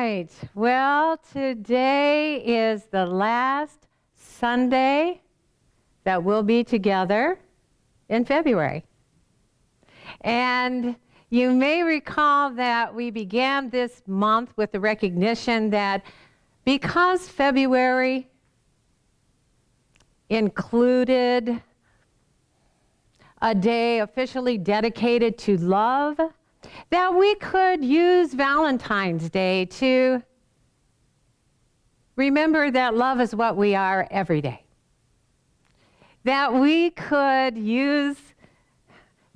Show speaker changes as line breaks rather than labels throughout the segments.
right. Well, today is the last Sunday that we'll be together in February. And you may recall that we began this month with the recognition that because February included a day officially dedicated to love, that we could use Valentine's Day to remember that love is what we are every day. That we could use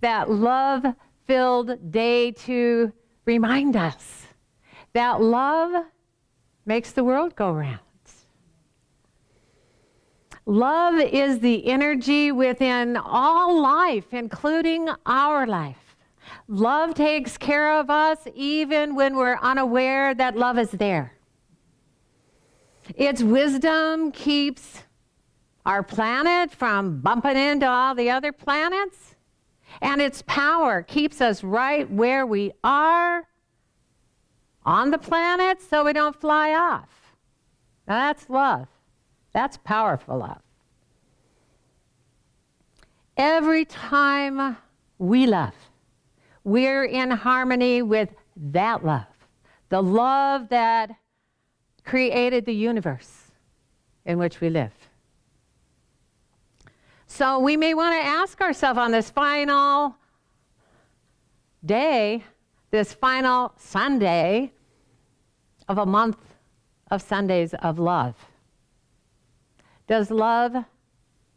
that love-filled day to remind us that love makes the world go round. Love is the energy within all life, including our life. Love takes care of us even when we're unaware that love is there. Its wisdom keeps our planet from bumping into all the other planets, and its power keeps us right where we are on the planet so we don't fly off. Now that's love. That's powerful love. Every time we love, we're in harmony with that love, the love that created the universe in which we live. So we may want to ask ourselves on this final day, this final Sunday of a month of Sundays of love, does love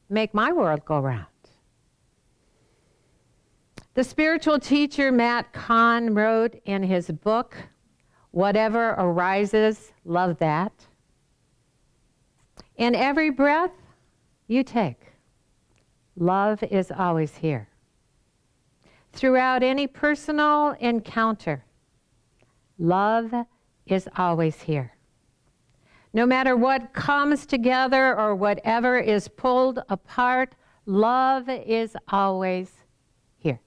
make my world go round? The spiritual teacher Matt Kahn wrote in his book, Whatever Arises, Love That. In every breath you take, love is always here. Throughout any personal encounter, love is always here. No matter what comes together or whatever is pulled apart, love is always here.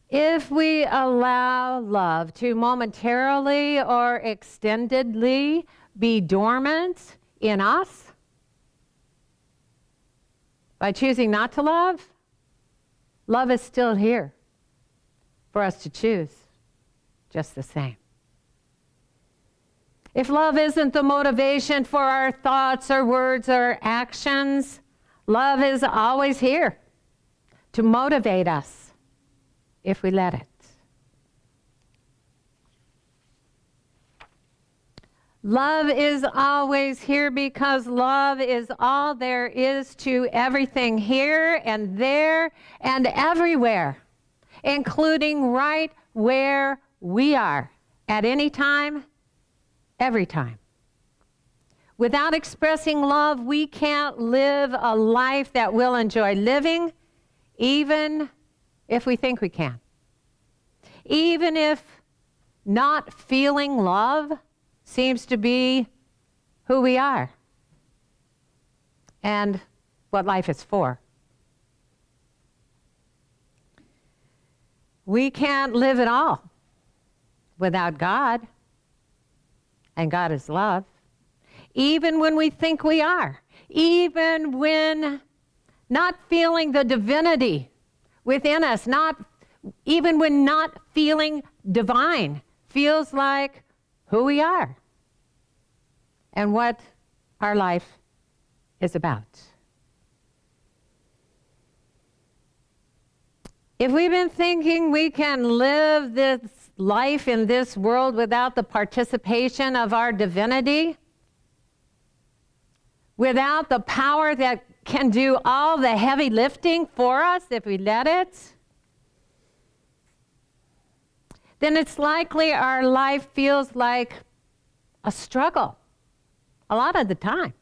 If we allow love to momentarily or extendedly be dormant in us by choosing not to love, love is still here for us to choose just the same. If love isn't the motivation for our thoughts or words or actions, love is always here to motivate us if we let it. Love is always here because love is all there is to everything here and there and everywhere, including right where we are at any time, every time. Without expressing love, we can't live a life that we'll enjoy living, even if we think we can. Even if not feeling love seems to be who we are and what life is for. We can't live at all without God, and God is love. Even when we think we are, even when not feeling the divinity within us, even when not feeling divine feels like who we are and what our life is about. If we've been thinking we can live this life in this world without the participation of our divinity, without the power that can do all the heavy lifting for us if we let it, then it's likely our life feels like a struggle a lot of the time.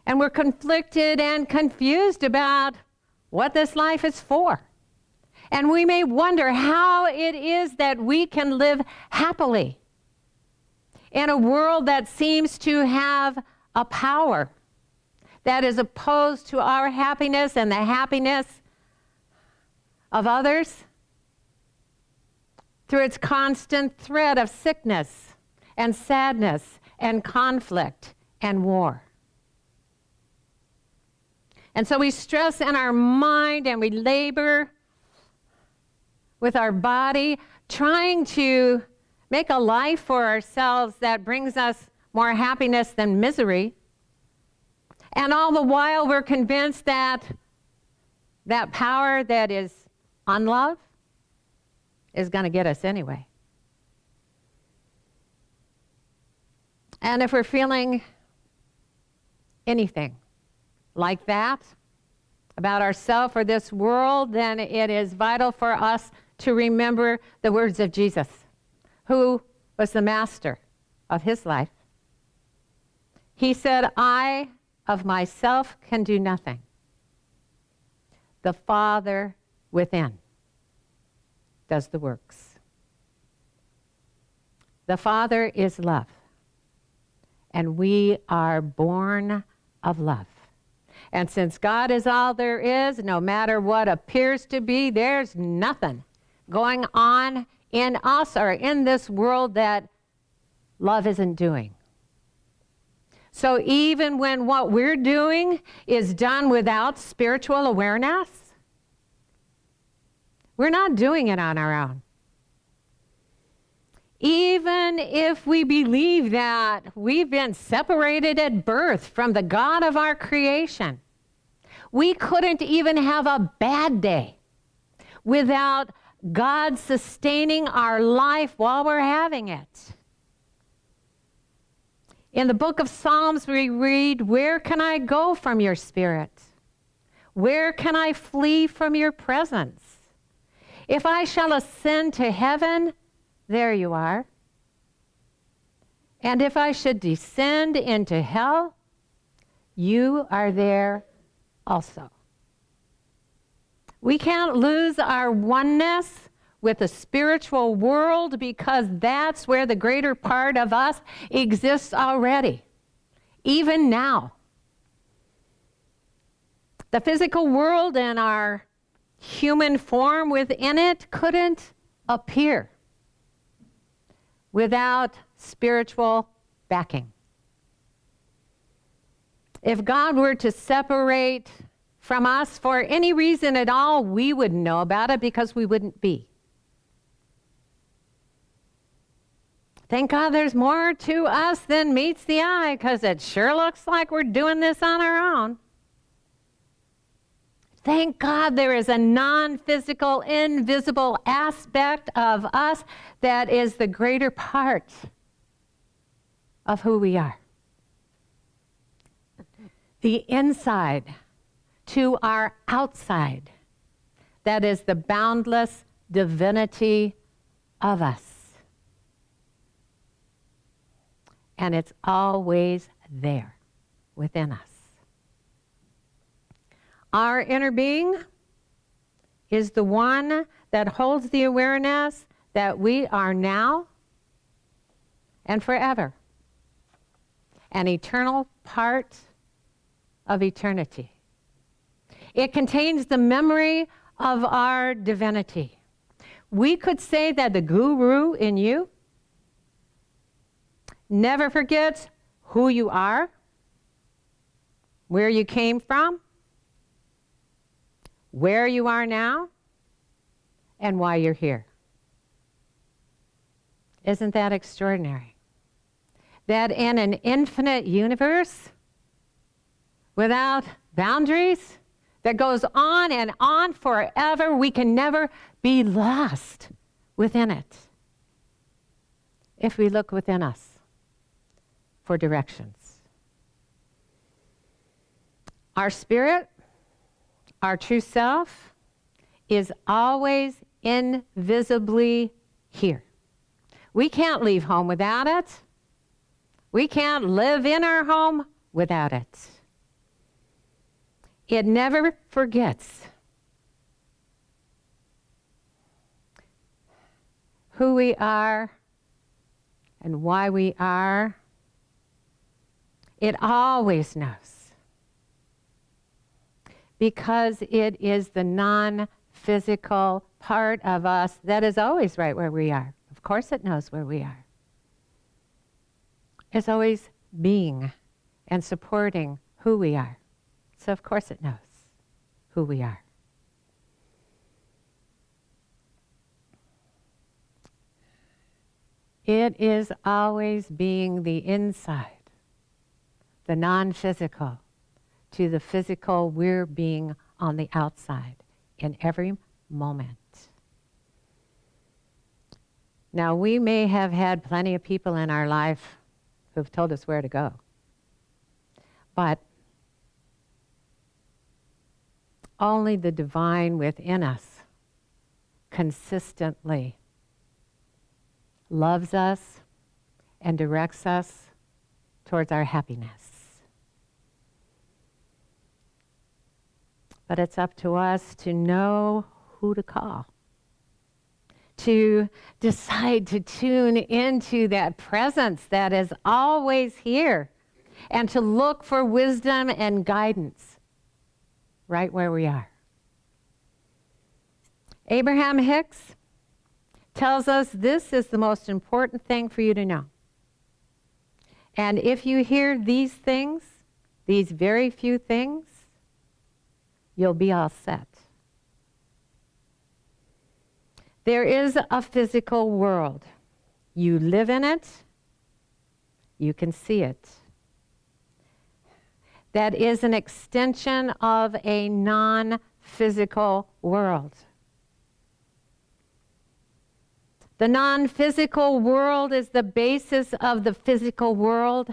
And we're conflicted and confused about what this life is for. And we may wonder how it is that we can live happily in a world that seems to have a power that is opposed to our happiness and the happiness of others. through its constant threat of sickness and sadness and conflict and war. And so we stress in our mind and we labor with our body, trying to make a life for ourselves that brings us more happiness than misery. And all the while we're convinced that that power that is unlove is going to get us anyway. And if we're feeling anything like that about ourselves or this world, then it is vital for us to remember the words of Jesus, who was the master of his life. He said, I of myself can do nothing. The Father within does the works. The Father is love, and we are born of love. And since God is all there is, no matter what appears to be, there's nothing going on in us or in this world that love isn't doing. So even when what we're doing is done without spiritual awareness, we're not doing it on our own. Even if we believe that we've been separated at birth from the God of our creation, we couldn't even have a bad day without God sustaining our life while we're having it. In the book of Psalms, we read, where can I go from your spirit? Where can I flee from your presence? If I shall ascend to heaven, there you are. And if I should descend into hell, you are there also. We can't lose our oneness with the spiritual world because that's where the greater part of us exists already, even now. The physical world and our human form within it couldn't appear without spiritual backing. If God were to separate from us for any reason at all, we wouldn't know about it because we wouldn't be. Thank God there's more to us than meets the eye, because it sure looks like we're doing this on our own. Thank God there is a non-physical, invisible aspect of us that is the greater part of who we are. The inside to our outside, that is the boundless divinity of us. And it's always there within us. Our inner being is the one that holds the awareness that we are now and forever an eternal part of eternity. It contains the memory of our divinity. We could say that the guru in you never forgets who you are, where you came from, where you are now, and why you're here. Isn't that extraordinary? That in an infinite universe, without boundaries, that goes on and on forever, we can never be lost within it if we look within us for directions. Our spirit, our true self, is always invisibly here. We can't leave home without it. We can't live in our home without it. It never forgets who we are and why we are. It always knows, because it is the non-physical part of us that is always right where we are. Of course it knows where we are. It's always being and supporting who we are. So of course it knows who we are. It is always being the inside, the non-physical, to the physical we're being on the outside in every moment. Now, we may have had plenty of people in our life who've told us where to go, but only the divine within us consistently loves us and directs us towards our happiness. But it's up to us to know who to call, to decide to tune into that presence that is always here, and to look for wisdom and guidance right where we are. Abraham Hicks tells us this is the most important thing for you to know. And if you hear these things, these very few things, you'll be all set. There is a physical world. You live in it. You can see it. That is an extension of a non-physical world. The non-physical world is the basis of the physical world,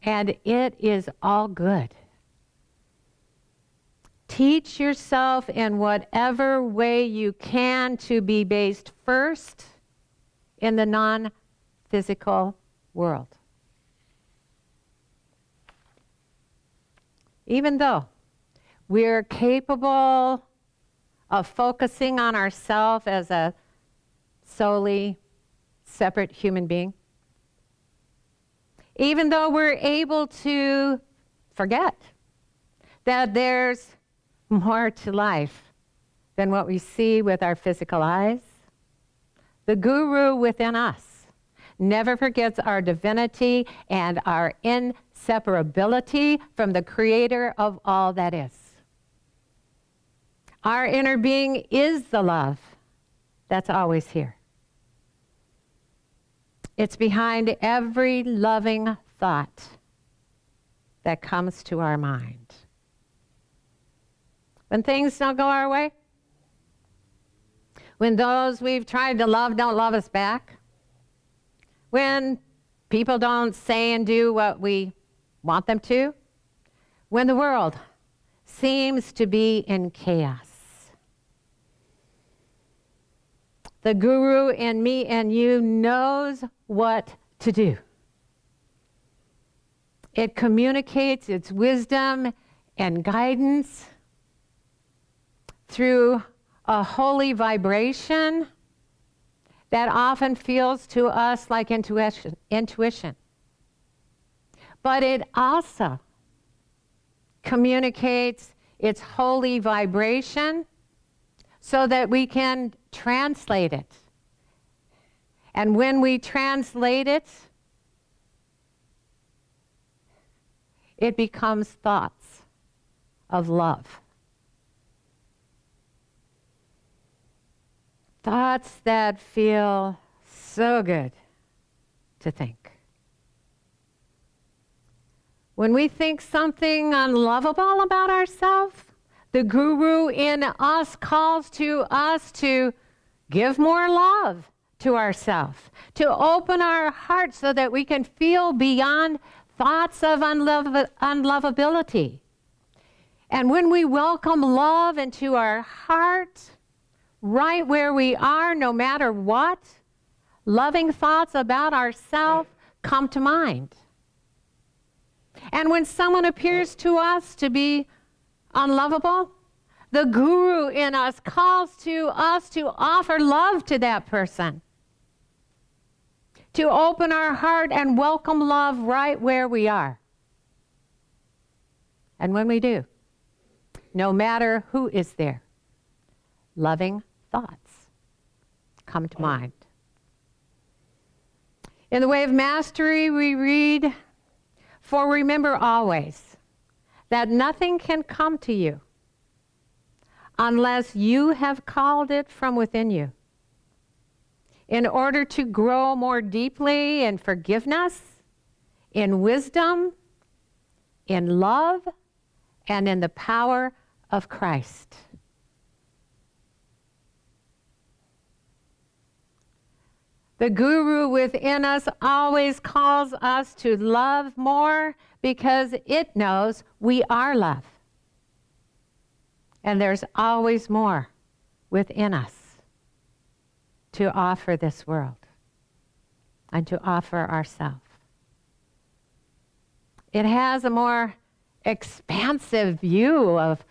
and it is all good. Teach yourself in whatever way you can to be based first in the non-physical world. Even though we're capable of focusing on ourselves as a solely separate human being, even though we're able to forget that there's more to life than what we see with our physical eyes, the guru within us never forgets our divinity and our inseparability from the creator of all that is. Our inner being is the love that's always here. It's behind every loving thought that comes to our mind. When things don't go our way, when those we've tried to love don't love us back, when people don't say and do what we want them to, when the world seems to be in chaos, the guru in me and you knows what to do. It communicates its wisdom and guidance through a holy vibration that often feels to us like intuition. But it also communicates its holy vibration so that we can translate it. And when we translate it, it becomes thoughts of love. Thoughts that feel so good to think. When we think something unlovable about ourselves, the guru in us calls to us to give more love to ourselves, to open our hearts so that we can feel beyond thoughts of unlovability. And when we welcome love into our heart, right where we are, no matter what, loving thoughts about ourselves come to mind. And when someone appears to us to be unlovable, the guru in us calls to us to offer love to that person, to open our heart and welcome love right where we are. And when we do, no matter who is there, loving thoughts come to mind. In the Way of Mastery, we read, "For remember always that nothing can come to you unless you have called it from within you. In order to grow more deeply in forgiveness, in wisdom, in love, and in the power of Christ." The Guru within us always calls us to love more because it knows we are love. And there's always more within us to offer this world and to offer ourselves. It has a more expansive view of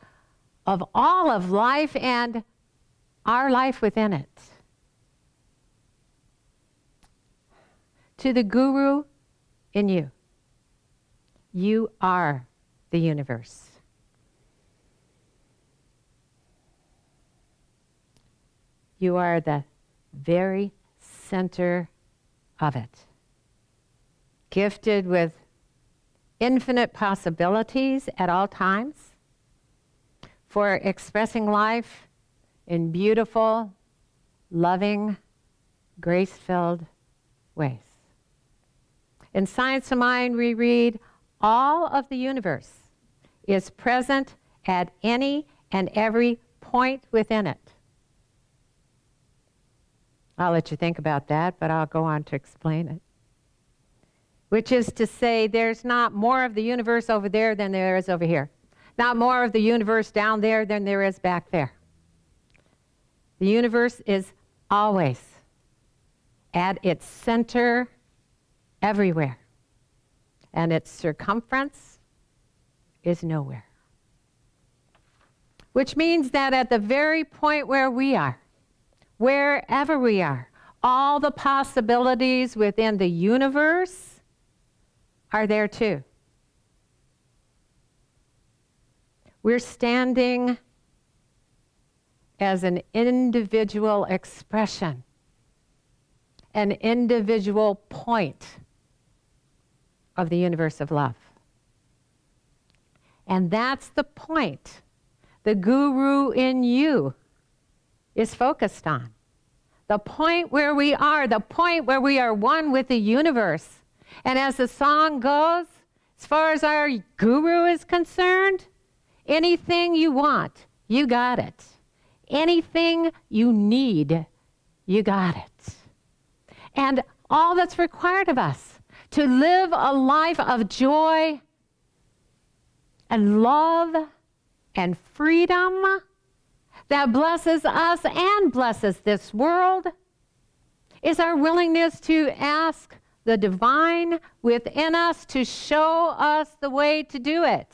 all of life and our life within it. To the Guru in you, you are the universe. You are the very center of it, gifted with infinite possibilities at all times for expressing life in beautiful, loving, grace-filled ways. In Science of Mind, we read, all of the universe is present at any and every point within it. I'll let you think about that, but I'll go on to explain it. Which is to say, there's not more of the universe over there than there is over here. Not more of the universe down there than there is back there. The universe is always at its center everywhere, and its circumference is nowhere. Which means that at the very point where we are, wherever we are, all the possibilities within the universe are there too. We're standing as an individual expression, an individual point of the universe of love. And that's the point the Guru in you is focused on. The point where we are, the point where we are one with the universe. And as the song goes, as far as our Guru is concerned, anything you want, you got it. Anything you need, you got it. And all that's required of us to live a life of joy and love and freedom that blesses us and blesses this world is our willingness to ask the divine within us to show us the way to do it.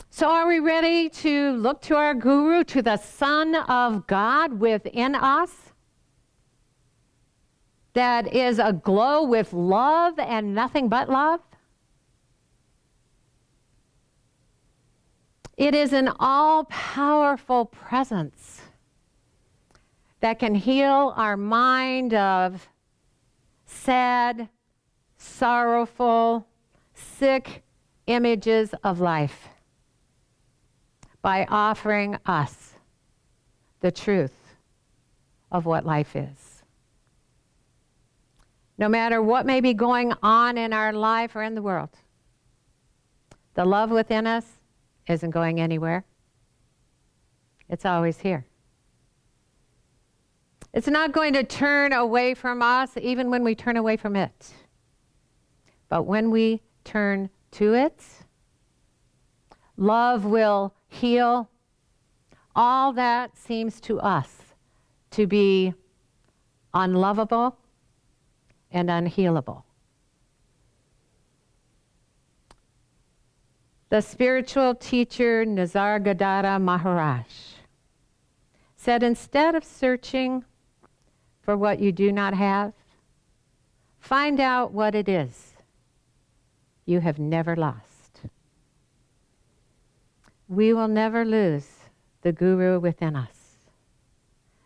So are we ready to look to our Guru, to the Son of God within us that is aglow with love and nothing but love? It is an all-powerful presence that can heal our mind of sad, sorrowful, sick images of life by offering us the truth of what life is. No matter what may be going on in our life or in the world, the love within us isn't going anywhere. It's always here. It's not going to turn away from us even when we turn away from it. But when we turn to it, love will heal all that seems to us to be unlovable and unhealable. The spiritual teacher Nisargadatta Maharaj said, instead of searching for what you do not have, find out what it is you have never lost. We will never lose the guru within us,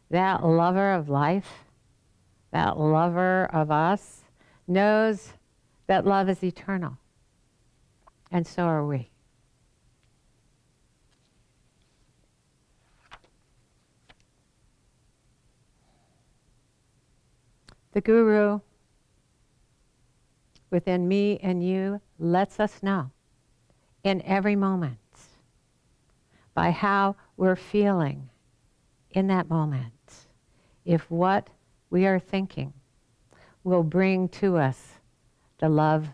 that lover of life, that lover of us, knows that love is eternal. And so are we. The guru within me and you lets us know in every moment by how we're feeling in that moment if what we are thinking will bring to us the love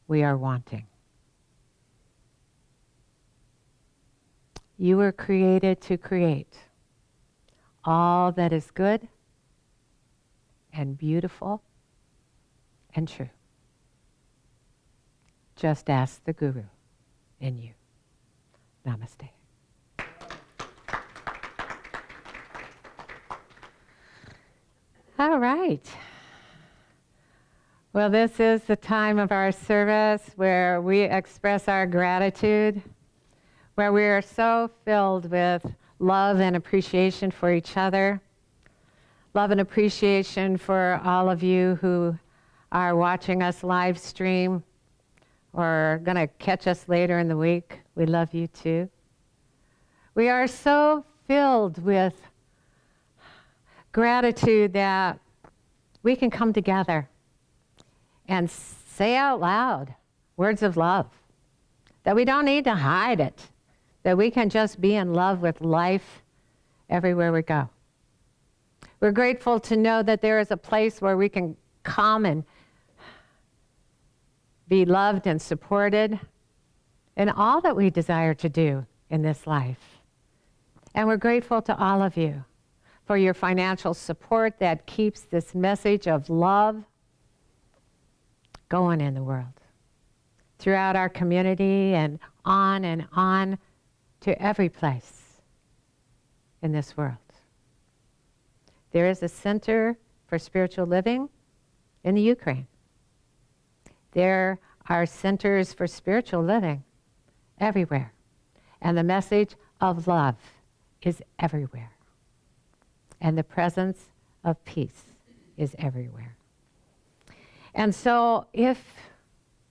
we are wanting. You were created to create all that is good and beautiful and true. Just ask the guru in you. Namaste. All right. Well, this is the time of our service where we express our gratitude, where we are so filled with love and appreciation for each other, love and appreciation for all of you who are watching us live stream or going to catch us later in the week. We love you too. We are so filled with gratitude that we can come together and say out loud words of love, that we don't need to hide it, that we can just be in love with life everywhere we go. We're grateful to know that there is a place where we can come and be loved and supported in all that we desire to do in this life. And we're grateful to all of you for your financial support that keeps this message of love going in the world, throughout our community and on to every place in this world. There is a center for spiritual living in the Ukraine. There are centers for spiritual living everywhere. And the message of love is everywhere. And the presence of peace is everywhere. And so if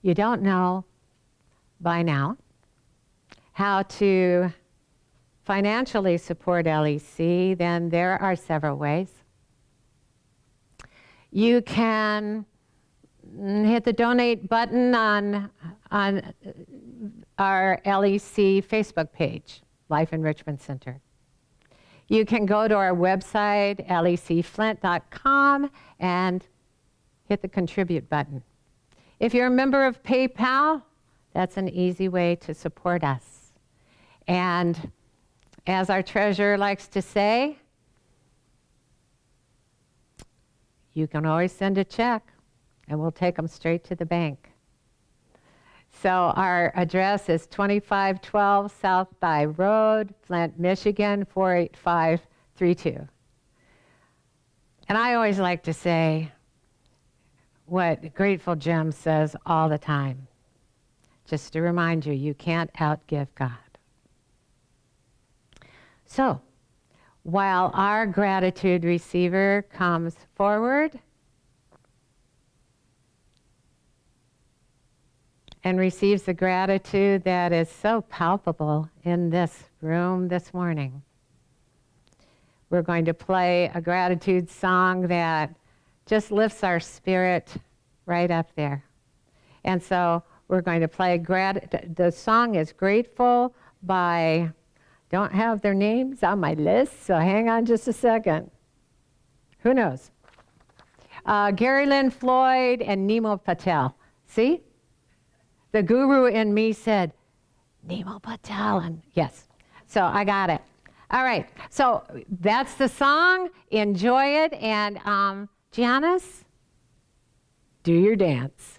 you don't know by now how to financially support LEC, then there are several ways. You can hit the donate button on our LEC Facebook page, Life Enrichment Center. You can go to our website, lecflint.com, and hit the contribute button. If you're a member of PayPal, that's an easy way to support us. And as our treasurer likes to say, you can always send a check and we'll take them straight to the bank. So our address is 2512 South Thigh Road, Flint, Michigan, 48532. And I always like to say what Grateful Jim says all the time, just to remind you, you can't outgive God. So, while our gratitude receiver comes forward and receives the gratitude that is so palpable in this room this morning, we're going to play a gratitude song that just lifts our spirit right up there. And so we're going to play, the song is Grateful by, don't have their names on my list, so hang on just a second. Who knows? Gary Lynn Floyd and Nemo Patel. See? The guru in me said, Nemo Patel, and yes. So I got it. All right, so that's the song. Enjoy it, and Giannis, do your dance.